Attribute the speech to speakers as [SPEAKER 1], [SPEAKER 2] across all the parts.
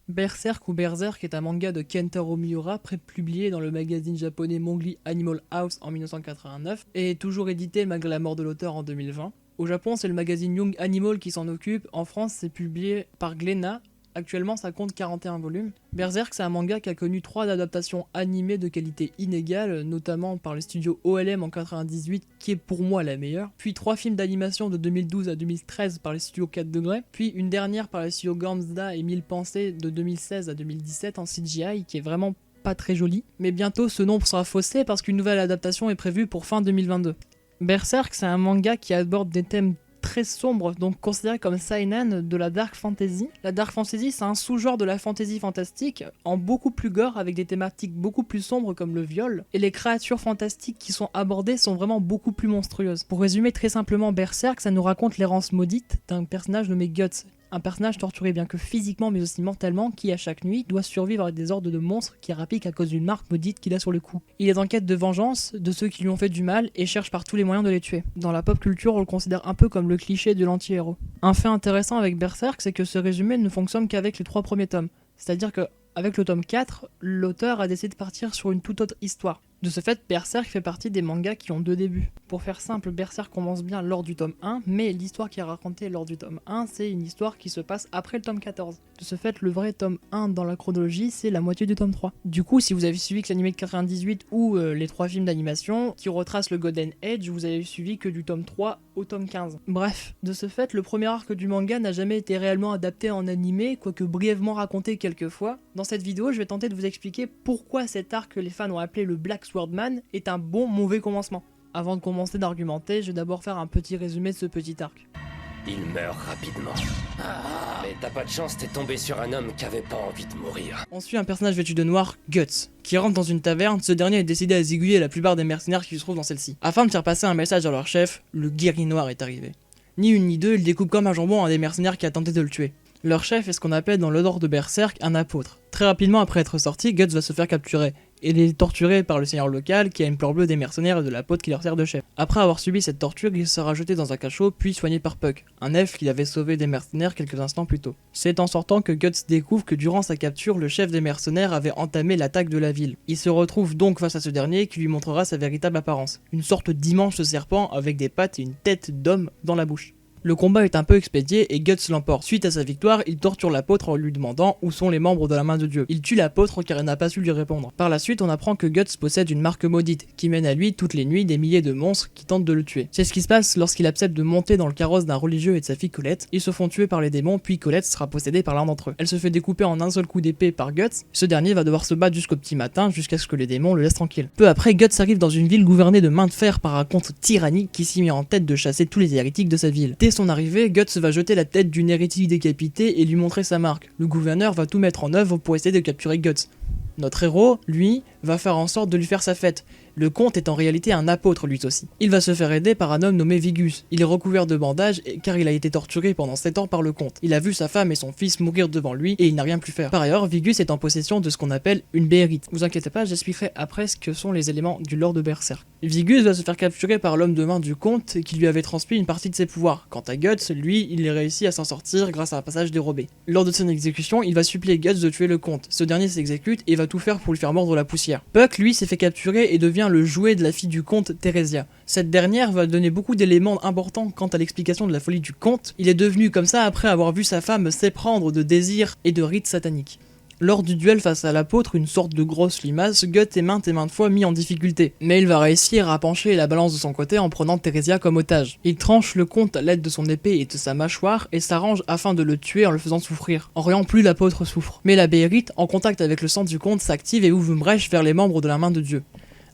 [SPEAKER 1] Berserk ou Berserk est un manga de Kentaro Miura publié dans le magazine japonais Mongly Animal House en 1989 et est toujours édité malgré la mort de l'auteur en 2020. Au Japon, c'est le magazine Young Animal qui s'en occupe. En France, c'est publié par Glénat. Actuellement, ça compte 41 volumes. Berserk, c'est un manga qui a connu 3 adaptations animées de qualité inégale, notamment par les studios OLM en 98, qui est pour moi la meilleure, puis 3 films d'animation de 2012 à 2013 par les studios 4 degrés, puis une dernière par les studios Gamsda et Mille Pensées de 2016 à 2017 en CGI, qui est vraiment pas très jolie. Mais bientôt, ce nombre sera faussé parce qu'une nouvelle adaptation est prévue pour fin 2022. Berserk, c'est un manga qui aborde des thèmes très sombre, donc considéré comme seinen de la dark fantasy. La dark fantasy, c'est un sous-genre de la fantasy fantastique, en beaucoup plus gore, avec des thématiques beaucoup plus sombres comme le viol, et les créatures fantastiques qui sont abordées sont vraiment beaucoup plus monstrueuses. Pour résumer très simplement Berserk, ça nous raconte l'errance maudite d'un personnage nommé Guts, un personnage torturé bien que physiquement mais aussi mentalement, qui à chaque nuit doit survivre avec des hordes de monstres qui rappiquent à cause d'une marque maudite qu'il a sur le cou. Il est en quête de vengeance de ceux qui lui ont fait du mal et cherche par tous les moyens de les tuer. Dans la pop culture, on le considère un peu comme le cliché de l'anti-héros. Un fait intéressant avec Berserk, c'est que ce résumé ne fonctionne qu'avec les 3 premiers tomes. C'est-à-dire que avec le tome 4, l'auteur a décidé de partir sur une toute autre histoire. De ce fait, Berserk fait partie des mangas qui ont 2 débuts. Pour faire simple, Berserk commence bien lors du tome 1, mais l'histoire qui est racontée lors du tome 1, c'est une histoire qui se passe après le tome 14. De ce fait, le vrai tome 1 dans la chronologie, c'est la moitié du tome 3. Du coup, si vous avez suivi que l'anime de 98 ou les 3 films d'animation qui retracent le Golden Age, vous avez suivi que du tome 3 au tome 15. Bref, de ce fait, le premier arc du manga n'a jamais été réellement adapté en animé, quoique brièvement raconté quelques fois. Dans cette vidéo, je vais tenter de vous expliquer pourquoi cet arc que les fans ont appelé le Black Swordman est un bon mauvais commencement. Avant de commencer d'argumenter, je vais d'abord faire un petit résumé de ce petit arc.
[SPEAKER 2] Il meurt rapidement. Mais t'as pas de chance, t'es tombé sur un homme qui avait pas envie de mourir.
[SPEAKER 1] On suit un personnage vêtu de noir, Guts, qui rentre dans une taverne. Ce dernier est décidé à zigouiller la plupart des mercenaires qui se trouvent dans celle-ci. Afin de faire passer un message à leur chef, le guerrier noir est arrivé. Ni une ni deux, il découpe comme un jambon un des mercenaires qui a tenté de le tuer. Leur chef est ce qu'on appelle dans le lore de Berserk un apôtre. Très rapidement après être sorti, Guts va se faire capturer. Il est torturé par le seigneur local qui a une pleure bleue des mercenaires et de l'apôtre qui leur sert de chef. Après avoir subi cette torture, il sera jeté dans un cachot puis soigné par Puck, un elfe qui avait sauvé des mercenaires quelques instants plus tôt. C'est en sortant que Guts découvre que durant sa capture, le chef des mercenaires avait entamé l'attaque de la ville. Il se retrouve donc face à ce dernier qui lui montrera sa véritable apparence, une sorte d'immense serpent avec des pattes et une tête d'homme dans la bouche. Le combat est un peu expédié et Guts l'emporte. Suite à sa victoire, il torture l'apôtre en lui demandant où sont les membres de la main de Dieu. Il tue l'apôtre car il n'a pas su lui répondre. Par la suite, on apprend que Guts possède une marque maudite qui mène à lui toutes les nuits des milliers de monstres qui tentent de le tuer. C'est ce qui se passe lorsqu'il accepte de monter dans le carrosse d'un religieux et de sa fille Colette. Ils se font tuer par les démons puis Colette sera possédée par l'un d'entre eux. Elle se fait découper en un seul coup d'épée par Guts. Ce dernier va devoir se battre jusqu'au petit matin jusqu'à ce que les démons le laissent tranquille. Peu après, Guts arrive dans une ville gouvernée de main de fer par un comte tyrannique qui s'y met en tête de chasser tous les hérétiques de sa ville. Dès son arrivée, Guts va jeter la tête d'une hérétique décapitée et lui montrer sa marque. Le gouverneur va tout mettre en œuvre pour essayer de capturer Guts. Notre héros, lui, va faire en sorte de lui faire sa fête. Le comte est en réalité un apôtre lui aussi. Il va se faire aider par un homme nommé Vigus. Il est recouvert de bandages car il a été torturé pendant 7 ans par le comte. Il a vu sa femme et son fils mourir devant lui et il n'a rien pu faire. Par ailleurs, Vigus est en possession de ce qu'on appelle une béérite. Vous inquiétez pas, j'expliquerai après ce que sont les éléments du lore de Berserk. Vigus va se faire capturer par l'homme de main du comte qui lui avait transmis une partie de ses pouvoirs. Quant à Guts, lui, il a réussi à s'en sortir grâce à un passage dérobé. Lors de son exécution, il va supplier Guts de tuer le comte. Ce dernier s'exécute et va tout faire pour lui faire mordre la poussière. Puck, lui, s'est fait capturer et devient le jouet de la fille du comte, Theresia. Cette dernière va donner beaucoup d'éléments importants quant à l'explication de la folie du comte. Il est devenu comme ça après avoir vu sa femme s'éprendre de désirs et de rites sataniques. Lors du duel face à l'apôtre, une sorte de grosse limace, Guts est maintes et maintes fois mis en difficulté. Mais il va réussir à pencher la balance de son côté en prenant Theresia comme otage. Il tranche le comte à l'aide de son épée et de sa mâchoire et s'arrange afin de le tuer en le faisant souffrir. En rien plus l'apôtre souffre. Mais la béérite, en contact avec le sang du comte, s'active et ouvre une brèche vers les membres de la main de Dieu.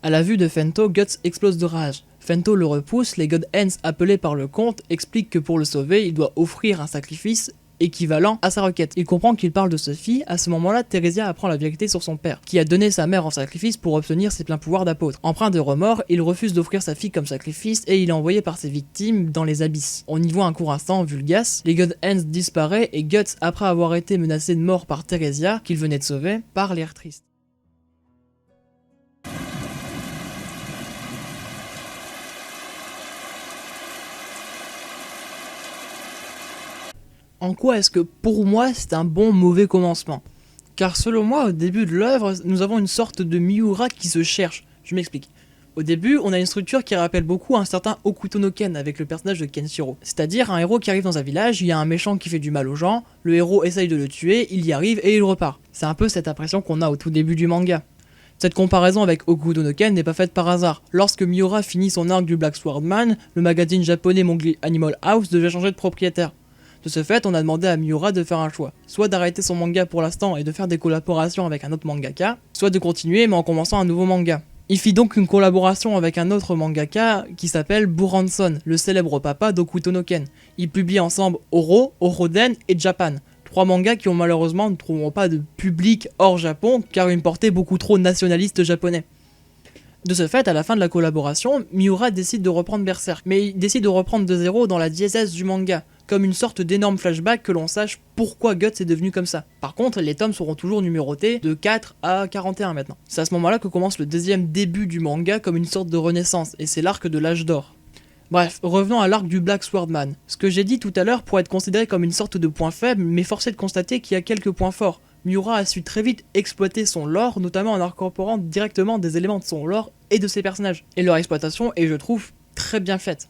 [SPEAKER 1] À la vue de Fento, Guts explose de rage. Fento le repousse, les God Hands appelés par le comte expliquent que pour le sauver, il doit offrir un sacrifice équivalent à sa requête. Il comprend qu'il parle de Sophie. À ce moment-là, Theresia apprend la vérité sur son père, qui a donné sa mère en sacrifice pour obtenir ses pleins pouvoirs d'apôtre. Empreint de remords, il refuse d'offrir sa fille comme sacrifice et il est envoyé par ses victimes dans les abysses. On y voit un court instant Vulgas, les God Hands disparaît et Guts, après avoir été menacé de mort par Theresia, qu'il venait de sauver, part l'air triste. En quoi est-ce que pour moi c'est un bon mauvais commencement? Car selon moi, au début de l'œuvre, nous avons une sorte de Miura qui se cherche. Je m'explique. Au début, on a une structure qui rappelle beaucoup un certain Hokuto no Ken avec le personnage de Kenshiro. C'est-à-dire un héros qui arrive dans un village, il y a un méchant qui fait du mal aux gens, le héros essaye de le tuer, il y arrive et il repart. C'est un peu cette impression qu'on a au tout début du manga. Cette comparaison avec Hokuto no Ken n'est pas faite par hasard. Lorsque Miura finit son arc du Black Swordman, le magazine japonais Monthly Animal House devait changer de propriétaire. De ce fait, on a demandé à Miura de faire un choix, soit d'arrêter son manga pour l'instant et de faire des collaborations avec un autre mangaka, soit de continuer mais en commençant un nouveau manga. Il fit donc une collaboration avec un autre mangaka qui s'appelle Buranson, le célèbre papa d'Hokuto no Ken. Ils publient ensemble Oro, Oroden et Japan. 3 mangas qui malheureusement ne trouveront pas de public hors Japon car une portée beaucoup trop nationaliste japonais. De ce fait, à la fin de la collaboration, Miura décide de reprendre Berserk, mais il décide de reprendre de zéro dans la diésèse du manga, comme une sorte d'énorme flashback que l'on sache pourquoi Guts est devenu comme ça. Par contre, les tomes seront toujours numérotés de 4 à 41 maintenant. C'est à ce moment-là que commence le deuxième début du manga comme une sorte de renaissance, et c'est l'arc de l'âge d'or. Bref, revenons à l'arc du Black Swordman. Ce que j'ai dit tout à l'heure pourrait être considéré comme une sorte de point faible, mais force est de constater qu'il y a quelques points forts. Miura a su très vite exploiter son lore, notamment en incorporant directement des éléments de son lore et de ses personnages. Et leur exploitation est, je trouve, très bien faite.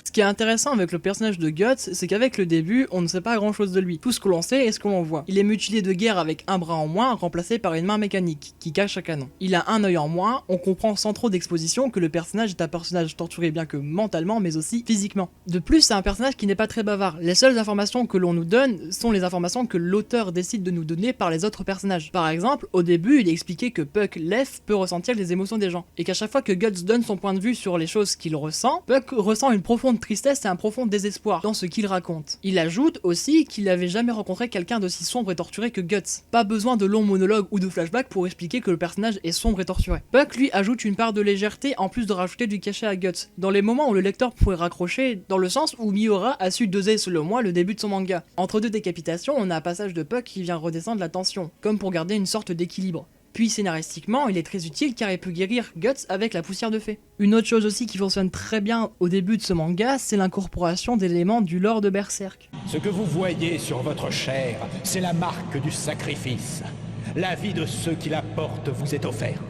[SPEAKER 1] Ce qui est intéressant avec le personnage de Guts, c'est qu'avec le début, on ne sait pas grand chose de lui. Tout ce que l'on sait est ce que l'on voit. Il est mutilé de guerre avec un bras en moins, remplacé par une main mécanique, qui cache un canon. Il a un œil en moins, on comprend sans trop d'exposition que le personnage est un personnage torturé bien que mentalement, mais aussi physiquement. De plus, c'est un personnage qui n'est pas très bavard. Les seules informations que l'on nous donne sont les informations que l'auteur décide de nous donner par les autres personnages. Par exemple, au début, il est expliqué que Puck Lef peut ressentir les émotions des gens, et qu'à chaque fois que Guts donne son point de vue sur les choses qu'il ressent, Puck ressent une profonde tristesse et un profond désespoir dans ce qu'il raconte. Il ajoute aussi qu'il n'avait jamais rencontré quelqu'un d'aussi sombre et torturé que Guts. Pas besoin de longs monologues ou de flashbacks pour expliquer que le personnage est sombre et torturé. Puck lui ajoute une part de légèreté en plus de rajouter du cachet à Guts, dans les moments où le lecteur pourrait raccrocher, dans le sens où Miura a su doser selon moi le début de son manga. Entre deux décapitations, on a un passage de Puck qui vient redescendre la tension, comme pour garder une sorte d'équilibre. Puis scénaristiquement, il est très utile car il peut guérir Guts avec la poussière de fée. Une autre chose aussi qui fonctionne très bien au début de ce manga, c'est l'incorporation d'éléments du lore de Berserk.
[SPEAKER 3] Ce que vous voyez sur votre chair, c'est la marque du sacrifice. La vie de ceux qui la portent vous est offerte.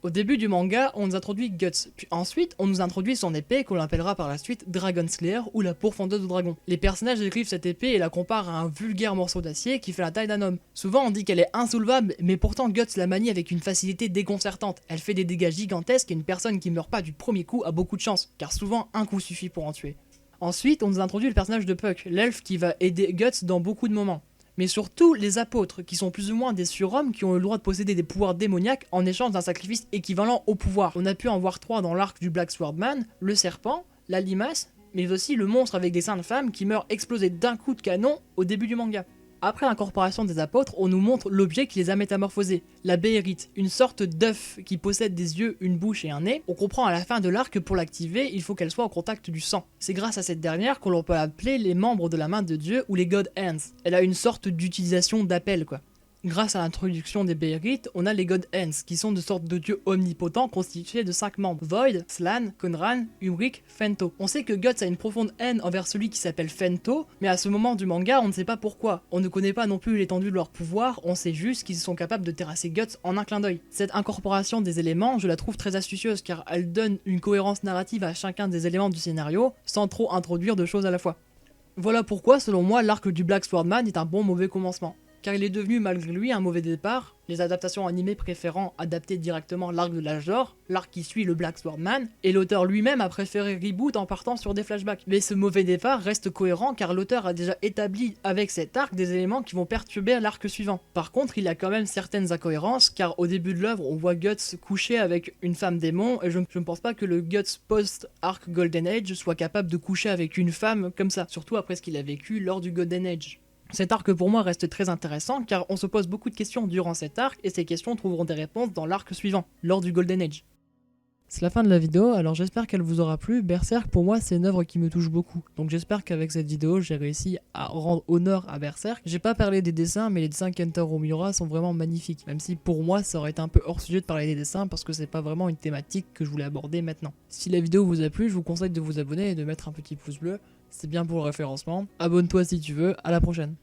[SPEAKER 1] Au début du manga, on nous introduit Guts, puis ensuite on nous introduit son épée qu'on appellera par la suite Dragon Slayer ou la pourfendeuse de dragon. Les personnages décrivent cette épée et la comparent à un vulgaire morceau d'acier qui fait la taille d'un homme. Souvent on dit qu'elle est insoulevable, mais pourtant Guts la manie avec une facilité déconcertante. Elle fait des dégâts gigantesques et une personne qui meurt pas du premier coup a beaucoup de chance, car souvent un coup suffit pour en tuer. Ensuite on nous introduit le personnage de Puck, l'elfe qui va aider Guts dans beaucoup de moments. Mais surtout les apôtres, qui sont plus ou moins des surhommes qui ont le droit de posséder des pouvoirs démoniaques en échange d'un sacrifice équivalent au pouvoir. On a pu en voir 3 dans l'arc du Black Swordman, le serpent, la limace, mais aussi le monstre avec des seins de femme qui meurt explosé d'un coup de canon au début du manga. Après l'incorporation des apôtres, on nous montre l'objet qui les a métamorphosés, la béhérite, une sorte d'œuf qui possède des yeux, une bouche et un nez. On comprend à la fin de l'arc que pour l'activer, il faut qu'elle soit au contact du sang. C'est grâce à cette dernière qu'on peut appeler les membres de la main de Dieu ou les God Hands. Elle a une sorte d'utilisation d'appel quoi. Grâce à l'introduction des Béhérites, on a les God Hands, qui sont de sortes de dieux omnipotents constitués de 5 membres. Void, Slan, Conran, Ulrich, Fento. On sait que Guts a une profonde haine envers celui qui s'appelle Fento, mais à ce moment du manga, on ne sait pas pourquoi. On ne connaît pas non plus l'étendue de leur pouvoir, on sait juste qu'ils sont capables de terrasser Guts en un clin d'œil. Cette incorporation des éléments, je la trouve très astucieuse, car elle donne une cohérence narrative à chacun des éléments du scénario, sans trop introduire de choses à la fois. Voilà pourquoi, selon moi, l'arc du Black Swordman est un bon mauvais commencement. Car il est devenu malgré lui un mauvais départ, les adaptations animées préférant adapter directement l'arc de l'âge d'or, l'arc qui suit le Black Swordman, et l'auteur lui-même a préféré reboot en partant sur des flashbacks. Mais ce mauvais départ reste cohérent car l'auteur a déjà établi avec cet arc des éléments qui vont perturber l'arc suivant. Par contre, il y a quand même certaines incohérences car au début de l'œuvre, on voit Guts coucher avec une femme démon et je ne pense pas que le Guts post-arc Golden Age soit capable de coucher avec une femme comme ça, surtout après ce qu'il a vécu lors du Golden Age. Cet arc pour moi reste très intéressant car on se pose beaucoup de questions durant cet arc et ces questions trouveront des réponses dans l'arc suivant, lors du Golden Age. C'est la fin de la vidéo, alors j'espère qu'elle vous aura plu. Berserk pour moi c'est une œuvre qui me touche beaucoup, donc j'espère qu'avec cette vidéo j'ai réussi à rendre honneur à Berserk. J'ai pas parlé des dessins, mais les dessins Kentaro Miura sont vraiment magnifiques, même si pour moi ça aurait été un peu hors sujet de parler des dessins parce que c'est pas vraiment une thématique que je voulais aborder maintenant. Si la vidéo vous a plu, je vous conseille de vous abonner et de mettre un petit pouce bleu, c'est bien pour le référencement. Abonne-toi si tu veux, à la prochaine.